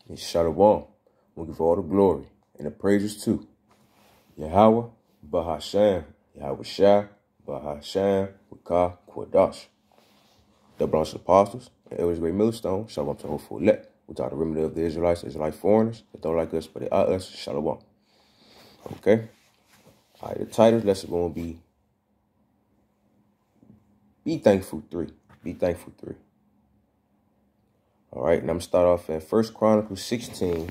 and Shalom. We give all the glory and the praises to Yahweh, Bahasham, Yahweh Shah, Bahasham, Wakah, Quadash. Double honors to the apostles, and elders, great millstone, Shalom to the hopeful elect, which are the remnant of the Israelites, Israelite foreigners, that don't like us, but they are us, Shalom. Okay? All right, the title, lesson going to be Thankful 3. Be Thankful 3. All right, and I'm going to start off at 1 Chronicles 16,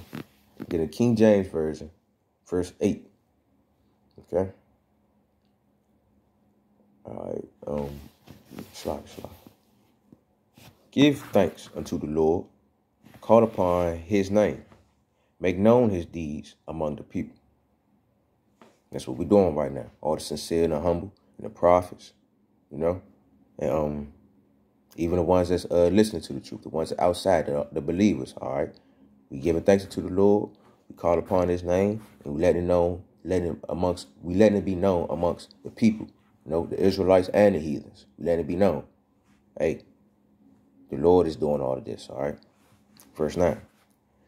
get a King James Version, verse 8. Okay? All right, slide. Give thanks unto the Lord, call upon his name, make known his deeds among the people. That's what we're doing right now. All the sincere and the humble and the prophets, you know, and even the ones that's listening to the truth, the ones outside, the believers. All right, we giving thanks to the Lord. We call upon his name, and we letting it be known amongst the people. You know, the Israelites and the heathens. We letting it be known. Hey, the Lord is doing all of this. All right. Verse 9.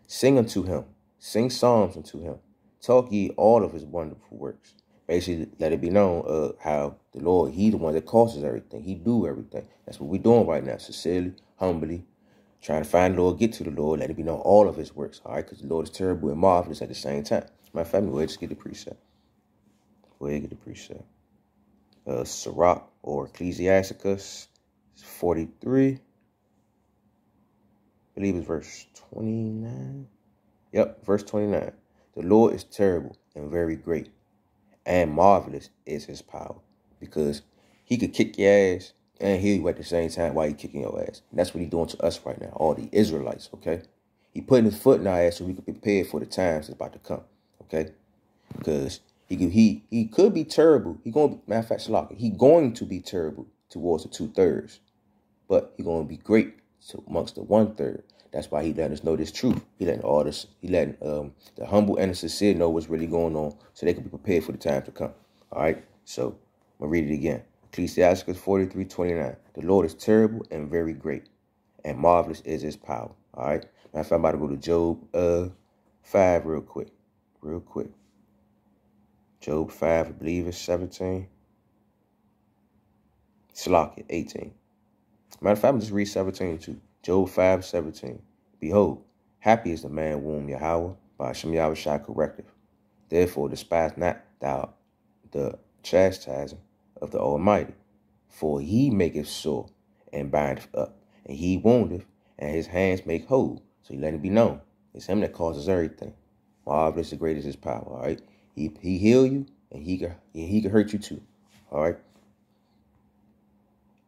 Sing unto him. Sing psalms unto him. Talk ye all of his wonderful works. Basically, let it be known how the Lord, he the one that causes everything. He do everything. That's what we're doing right now. Sincerely, humbly, trying to find the Lord, get to the Lord, let it be known all of his works. All right, because the Lord is terrible and marvelous at the same time. My family, go ahead, just get the precept. Go ahead, get the precept. Sirach or Ecclesiasticus 43. I believe it's verse 29. Yep, verse 29. The Lord is terrible and very great, and marvelous is his power, because he could kick your ass and heal you at the same time while he kicking your ass. And that's what he's doing to us right now, all the Israelites, okay? He putting his foot in our ass so we can be prepared for the times that's about to come, okay? Because he could be terrible. Matter of fact, Shalaka, he going to be terrible towards the 2/3, but he going to be great amongst the 1/3. That's why he letting us know this truth. He letting the humble and the sincere know what's really going on, so they can be prepared for the time to come. All right. So I'm gonna read it again. Ecclesiasticus 43:29. The Lord is terrible and very great, and marvelous is his power. All right. Now, if I'm about to go to Job 5 real quick. Job 5, I believe it's 17. Slack 18. Matter of fact, I'm just read 17 too. Job 5:17. Behold, happy is the man whom Yahweh by Hashem Yahweh Shai correcteth. Therefore despise not thou the chastising of the Almighty, for he maketh sore and bindeth up, and he woundeth, and his hands make whole. So he let it be known. It's him that causes everything. Marvelous and great is his power. All right. He heal you, and he can hurt you too. All right.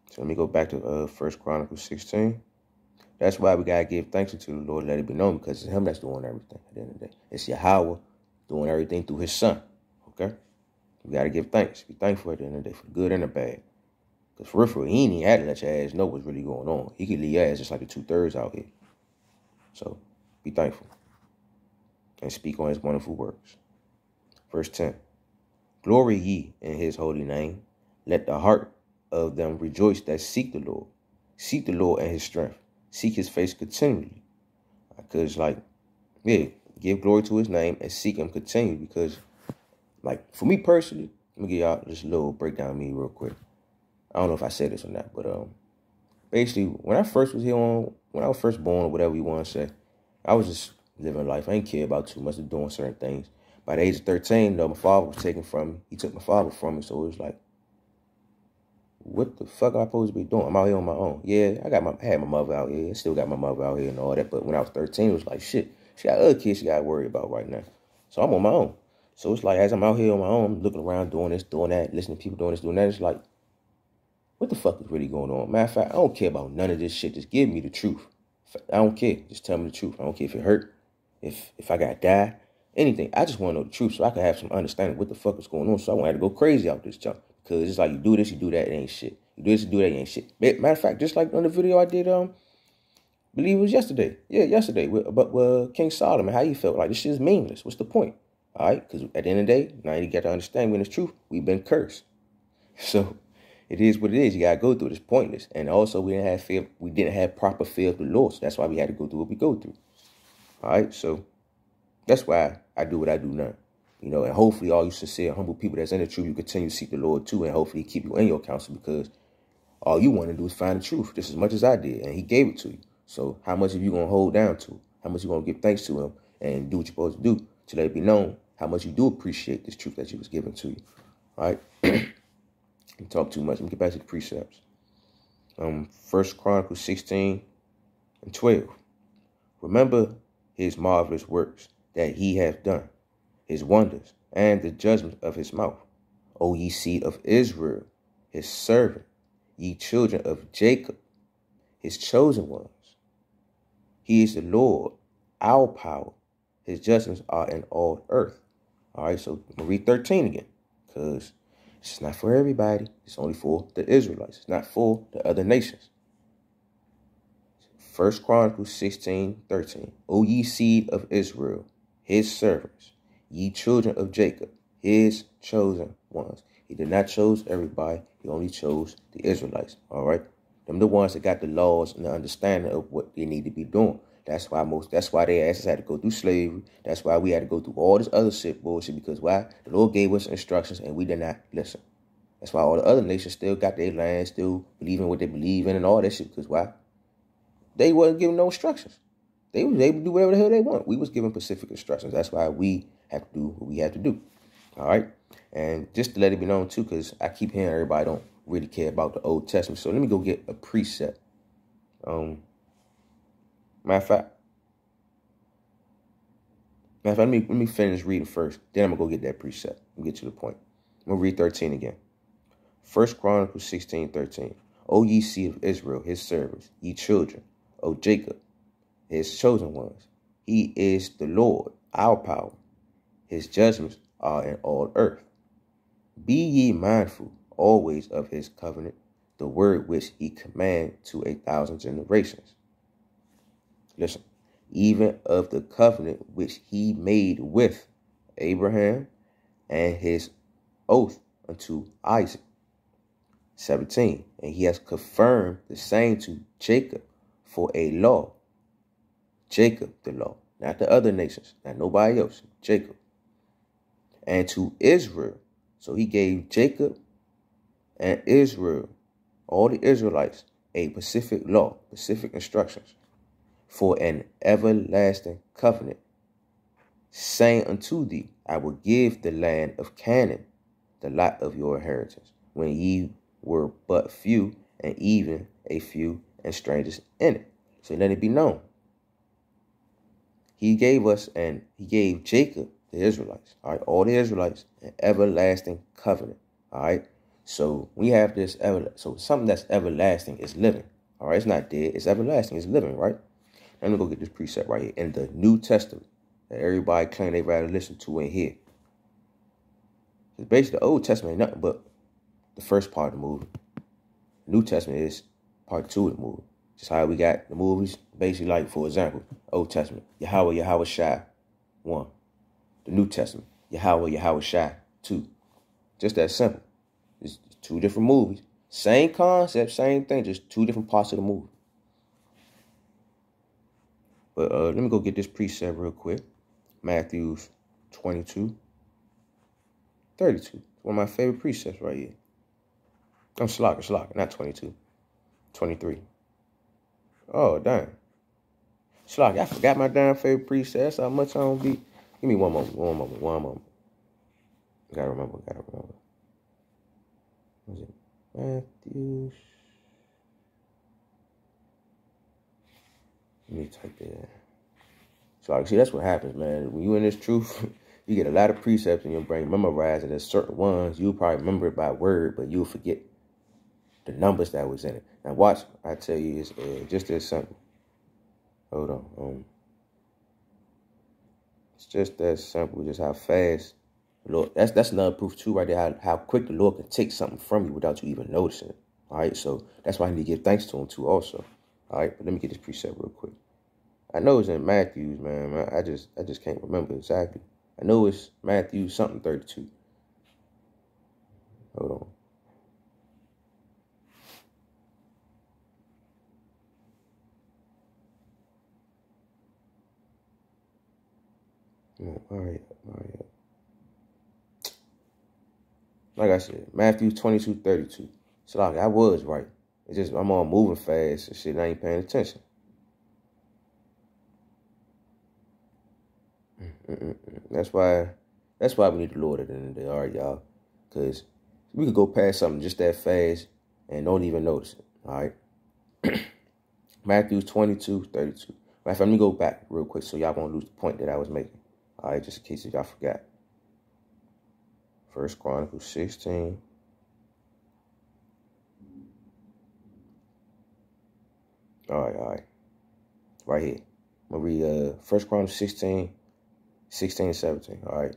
So let me go back to 1 Chronicles 16. That's why we got to give thanks to the Lord, let it be known, because it's him that's doing everything at the end of the day. It's Yahweh doing everything through his son, okay? We got to give thanks. Be thankful at the end of the day for the good and the bad. Because for real, he ain't even had to let your ass know what's really going on. He could leave your ass just like the 2/3 out here. So be thankful and speak on his wonderful works. Verse 10. Glory ye in his holy name. Let the heart of them rejoice that seek the Lord. Seek the Lord and his strength. Seek his face continually. Because, give glory to his name and seek him continually. Because, for me personally, let me give y'all just a little breakdown of me real quick. I don't know if I said this or not, but basically, when I first was when I was first born, or whatever you want to say, I was just living life. I didn't care about too much of doing certain things. By the age of 13, though, my father was taken from me. He took my father from me, so it was like, what the fuck am I supposed to be doing? I'm out here on my own. Yeah, I had my mother out here. I still got my mother out here and all that. But when I was 13, it was like, shit, she got other kids she got to worry about right now. So I'm on my own. So it's like, as I'm out here on my own, I'm looking around, doing this, doing that, listening to people doing this, doing that. It's like, what the fuck is really going on? Matter of fact, I don't care about none of this shit. Just give me the truth. I don't care. Just tell me the truth. I don't care if it hurt, if I got to die, anything. I just want to know the truth so I can have some understanding of what the fuck is going on, so I won't have to go crazy out this junk. Because it's like, you do this, you do that, it ain't shit. You do this, you do that, it ain't shit. Matter of fact, just like on the video I did, believe it was yesterday. Yeah, yesterday. About King Solomon, how you felt. Like, this shit is meaningless. What's the point? All right? Because at the end of the day, now you got to understand when it's truth, we've been cursed. So it is what it is. You got to go through it. It's pointless. And also, we didn't have proper fear of the Lord. So that's why we had to go through what we go through. All right, so that's why I do what I do now. You know, and hopefully all you sincere, humble people that's in the truth, you continue to seek the Lord too, and hopefully keep you in your counsel, because all you want to do is find the truth just as much as I did, and he gave it to you. So how much of you going to hold down to? How much you going to give thanks to him and do what you're supposed to do to let it be known how much you do appreciate this truth that he was given to you? All right? I talk too much. Let me get back to the precepts. 1 Chronicles 16 and 12. Remember his marvelous works that he hath done, his wonders, and the judgment of his mouth. O ye seed of Israel, his servant, ye children of Jacob, his chosen ones. He is the Lord, our power. His judgments are in all earth. All right, so I'm going to read 13 again, because it's not for everybody. It's only for the Israelites. It's not for the other nations. 1 Chronicles 16:13. O ye seed of Israel, his servants, ye children of Jacob, his chosen ones. He did not choose everybody. He only chose the Israelites. All right. Them the ones that got the laws and the understanding of what they need to be doing. That's why they asked us had to go through slavery. That's why we had to go through all this other shit bullshit, because why? The Lord gave us instructions and we did not listen. That's why all the other nations still got their land, still believing what they believe in and all that shit, because why? They wasn't given no instructions. They was able to do whatever the hell they want. We was given specific instructions. That's why we have to do what we have to do. All right? And just to let it be known, too, because I keep hearing everybody don't really care about the Old Testament. So let me go get a precept. Matter of fact, let me finish reading first. Then I'm going to go get that precept and get to the point. I'm going to read 13 again. 1 Chronicles 16:13. O ye seed of Israel, his servants, ye children of Jacob, his chosen ones. He is the Lord, our power. His judgments are in all earth. Be ye mindful always of his covenant, the word which he commanded to 1,000 generations. Listen, even of the covenant which he made with Abraham and his oath unto Isaac. 17. And he has confirmed the same to Jacob for a law. Jacob, the law, not the other nations, not nobody else. Jacob. And to Israel. So he gave Jacob and Israel, all the Israelites, a specific law, specific instructions for an everlasting covenant, saying unto thee, I will give the land of Canaan, the lot of your inheritance, when ye were but few, and even a few and strangers in it. So let it be known. He gave us, and he gave Jacob, the Israelites, all right, all the Israelites, an everlasting covenant, all right? So we have this, so something that's everlasting is living, all right? It's not dead, it's everlasting, it's living, right? Let me go get this precept right here in the New Testament that everybody claim they rather listen to and hear. Because basically the Old Testament ain't nothing but the first part of the movie. The New Testament is part 2 of the movie. Just how we got the movies, basically like, for example, Old Testament, Yahweh Shai 1. The New Testament, Yahweh Shai 2. Just that simple. It's 2 different movies. Same concept, same thing, just 2 different parts of the movie. But let me go get this precept real quick. Matthew 22:32. It's one of my favorite precepts right here. I'm Slocker, not 22. 23. Oh, dang. Slocker, I forgot my damn favorite precept. That's how much I don't be. Give me one moment. Gotta remember. What is it? Matthew. Let me type that. So, see, that's what happens, man. When you in this truth, you get a lot of precepts in your brain memorized, and there's certain ones you'll probably remember it by word, but you'll forget the numbers that was in it. Now, watch. I tell you, it's just as simple. Hold on. It's just that simple. Just how fast the Lord. That's another proof too, right there. How quick the Lord can take something from you without you even noticing it. All right. So that's why I need to give thanks to Him too, also. All right. But let me get this precept real quick. I know it's in Matthews, man. I just can't remember exactly. I know it's Matthew something 32. Hold on. All right. Like I said, Matthew 22:32. So like I was right. It's just I'm all moving fast and shit and I ain't paying attention. That's why we need the Lord at the end of the day, all right, y'all. Because we could go past something just that fast and don't even notice it. All right. Matthew 22:32. Let me go back real quick so y'all won't lose the point that I was making. All right, just in case y'all forgot. 1 Chronicles 16. All right. Right here. I'm going to read 1 Chronicles 16 and 17. All right.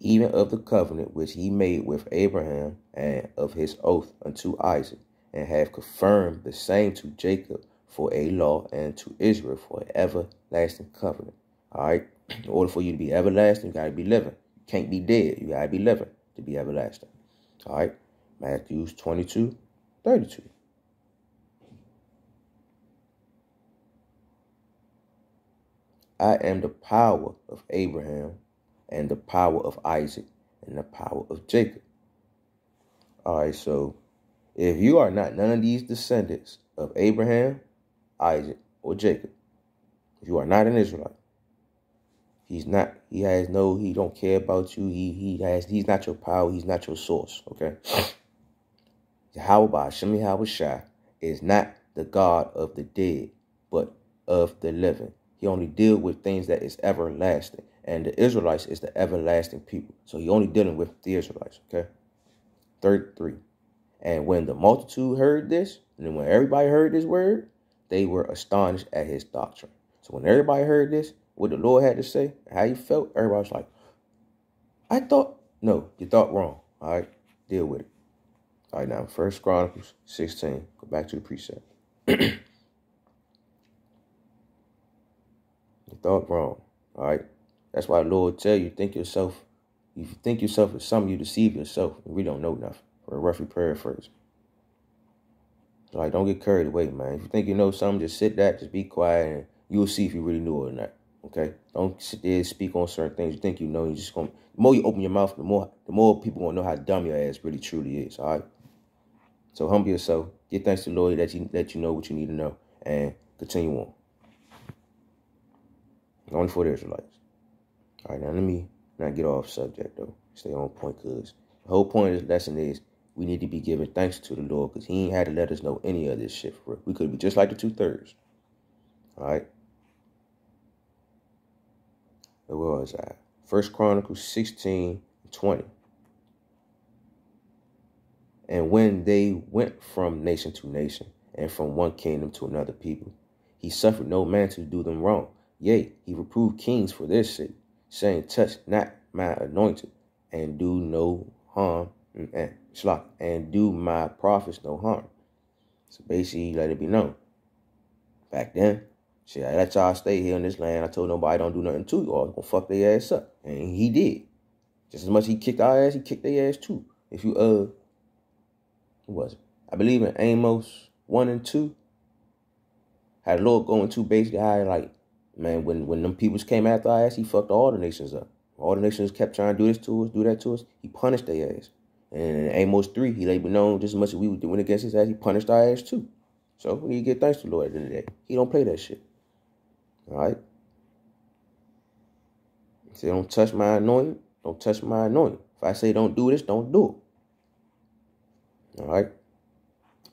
Even of the covenant which he made with Abraham and of his oath unto Isaac, and have confirmed the same to Jacob for a law and to Israel for an everlasting covenant. All right. In order for you to be everlasting, you got to be living. You can't be dead. You got to be living to be everlasting. All right. Matthew 22:32. I am the power of Abraham and the power of Isaac and the power of Jacob. All right, so if you are not none of these descendants of Abraham, Isaac, or Jacob, if you are not an Israelite, he don't care about you. He's not your power. He's not your source. Okay. Yahweh Ba'ashem Yahweh Shai is not the God of the dead, but of the living. He only deals with things that is everlasting. And the Israelites is the everlasting people. So he only dealing with the Israelites. Okay. 33. And when the multitude heard this, and when everybody heard this word, they were astonished at his doctrine. So when everybody heard this, what the Lord had to say, how he felt, everybody was like, no, you thought wrong. All right, deal with it. All right, now, 1 Chronicles 16. Go back to the precept. You thought wrong. All right. That's why the Lord tell you, if you think yourself is something, you deceive yourself. And we don't know nothing. For a roughly paraphrase. Like, don't get carried away, man. If you think you know something, just sit back, just be quiet, and you'll see if you really knew it or not. Okay? Don't sit there and speak on certain things you think you know. The more you open your mouth, the more people gonna know how dumb your ass really truly is. All right? So humble yourself. Give thanks to the Lord that you know what you need to know, and continue on. Only for the Israelites. All right, now let me not get off subject, though. Stay on point, because the whole point of this lesson is we need to be giving thanks to the Lord, because he ain't had to let us know any of this shit for real. We could be just like the 2/3. All right? Where was I? 1 Chronicles 16:20. And when they went from nation to nation, and from one kingdom to another people, he suffered no man to do them wrong. Yea, he reproved kings for their sake, saying, touch not my anointed, and do no harm, and do my prophets no harm. So basically, let it be known. Back then, shit, I let y'all stay here in this land. I told nobody don't do nothing to you. Or gonna fuck their ass up. And he did. Just as much he kicked our ass, he kicked their ass too. If you, who was it? I believe in Amos 1 and 2. Had the Lord going to basically how, like, man, when them peoples came after our ass, he fucked all the nations up. All the nations kept trying to do this to us, do that to us. He punished their ass. And in Amos 3, he let me know just as much as we were doing against his ass, he punished our ass too. So we need to give thanks to the Lord at the end of the day. He don't play that shit. All right? He said, don't touch my anointing. Don't touch my anointing. If I say don't do this, don't do it. All right?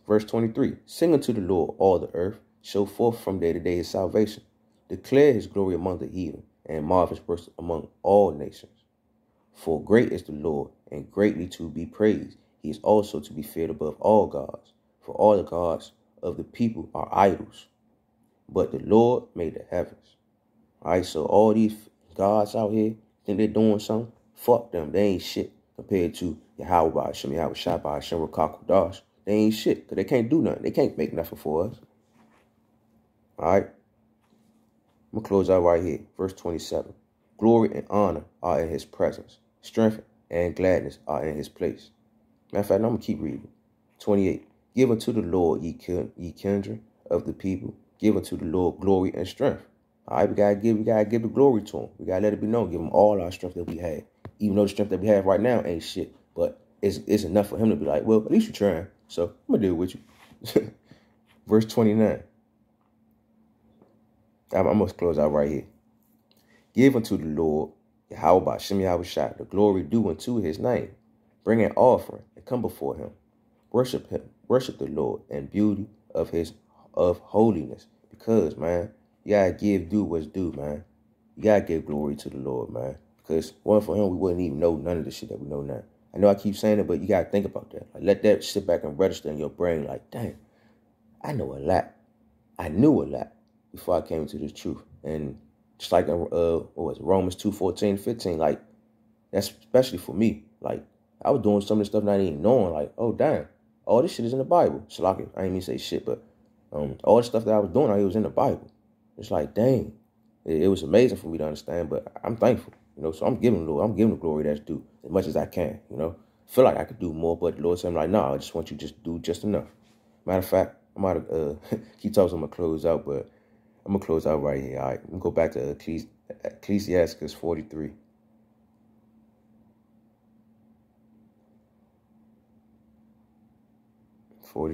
Verse 23. Sing unto the Lord, all the earth. Show forth from day to day his salvation. Declare his glory among the heathen, and marvelous works among all nations. For great is the Lord, and greatly to be praised. He is also to be feared above all gods. For all the gods of the people are idols, but the Lord made the heavens. All right, so all these gods out here think they're doing something. Fuck them. They ain't shit compared to Yahweh Ba'ashem Yahweh Shai Ba'ashem Rakakudash. They ain't shit because they can't do nothing. They can't make nothing for us. All right. I'm going to close out right here. Verse 27. Glory and honor are in his presence. Strength and gladness are in his place. Matter of fact, I'm going to keep reading. 28. Give unto the Lord, ye kindred of the people. Give unto the Lord glory and strength. All right, we gotta give the glory to him. We gotta let it be known, give him all our strength that we have. Even though the strength that we have right now ain't shit, but it's enough for him to be like, well, at least you're trying. So I'm gonna deal with you. Verse 29. I'm gonna close out right here. Give unto the Lord, Yahweh Ba'Shem Yahweh Shai, the glory due unto his name. Bring an offering and come before him. Worship him. Worship the Lord in beauty of holiness. Because, man, you gotta give due what's due, man. You gotta give glory to the Lord, man. Because one for him, we wouldn't even know none of the shit that we know now. I know I keep saying it, but you gotta think about that. Like, let that sit back and register in your brain. Like, dang, I know a lot. I knew a lot before I came into this truth. And just like what was it, Romans 2:14, 15, like, that's especially for me. Like, I was doing some of the stuff not even knowing, like, oh, damn, all this shit is in the Bible. So, like, I ain't mean to say shit, but all the stuff that I was doing, it was in the Bible. It's like, dang, it was amazing for me to understand, but I'm thankful, you know, so I'm giving the glory that's due as much as I can, you know. Feel like I could do more, but the Lord said, I'm like, no, I just want you to just do just enough. Matter of fact, I might keep talking, I'm going to close out, but I'm going to close out right here, all right? I'm going to go back to Ecclesiastes 43. All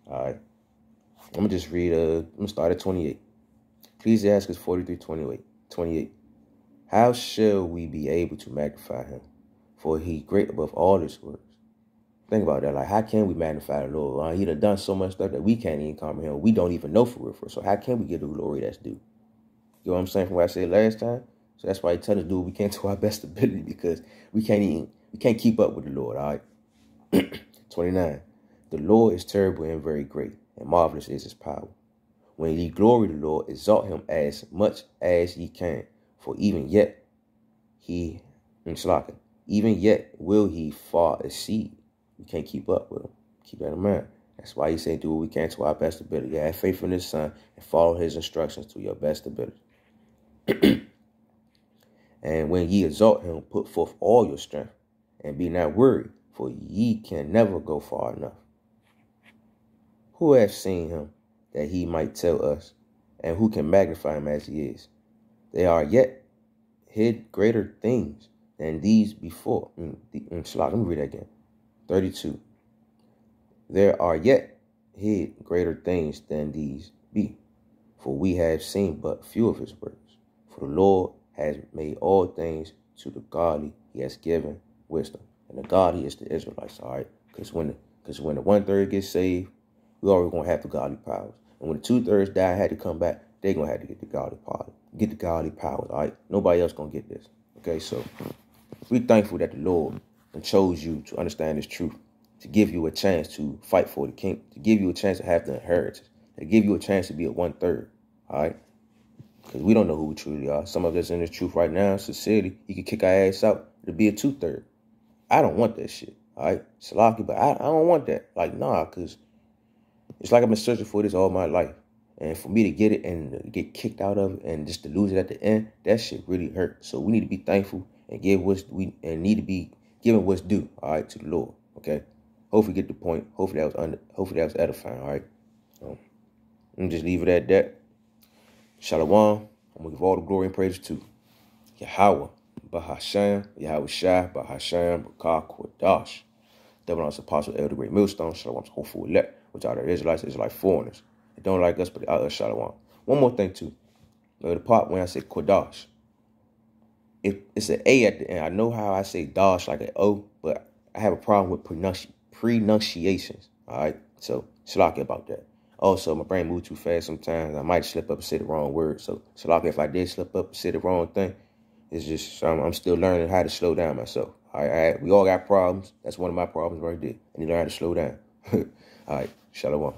right. I'm going to just read, I'm going to start at 28. Ecclesiastes 43, 28. How shall we be able to magnify him? For he great above all his works. Think about that. Like, how can we magnify the Lord? He done so much stuff that we can't even comprehend. We don't even know for real. So how can we give the glory that's due? You know what I'm saying from what I said last time? So that's why he tells us to do what we can to our best ability, because we can't keep up with the Lord, all right? 29. The Lord is terrible and very great, and marvelous is his power. When ye glory the Lord, exalt him as much as ye can, for even yet will he far exceed. We can't keep up with him. Keep that in mind. That's why he said do what we can to our best ability. Have faith in his son and follow his instructions to your best ability. And when ye exalt him, put forth all your strength, and be not worried, for ye can never go far enough. Who hath seen him, that he might tell us, and who can magnify him as he is? They are yet hid greater things than these before. Let me read that again. 32. There are yet hid greater things than these be, for we have seen but few of his works. For the Lord has made all things to the godly. He has given wisdom, and the godly is the Israelites. All right, because when the 1/3 gets saved, we always gonna have the godly powers, and when the 2/3 die, had to come back, they gonna have to get the godly powers. All right, nobody else gonna get this. Okay, so we thankful that the Lord chose you to understand this truth, to give you a chance to fight for the king, to give you a chance to have the inheritance, to give you a chance to be a 1/3. All right. Because we don't know who we truly are. Some of us in this truth right now, sincerely, he could kick our ass out to be a 2/3. I don't want that shit. All right. Salaki, but I don't want that. Like, nah, because it's like I've been searching for this all my life. And for me to get it and get kicked out of it and just to lose it at the end, that shit really hurt. So we need to be thankful and give need to be giving what's due, all right, to the Lord. Okay. Hopefully get the point. Hopefully that was edifying, all right. Let me just leave it at that. Shalom. I'm going to give all the glory and praise to Yahweh, Bahasham, Yahweh Shai, Bahasham, Bakar, Kodash. Devil on Apostle, Elder Great Millstone, Shalom, hopeful elect, which are the Israelite foreigners. They don't like us, but they are us, Shalom. One more thing, too. The part when I say Kodash, it's an A at the end. I know how I say Dash like an O, but I have a problem with pronunciations, all right? So, Shalaki about that. Also, my brain moves too fast sometimes. I might slip up and say the wrong word. So, if I did slip up and say the wrong thing, it's just I'm still learning how to slow down myself. All right, we all got problems. That's one of my problems right there. I need to learn how to slow down. All right, shalom.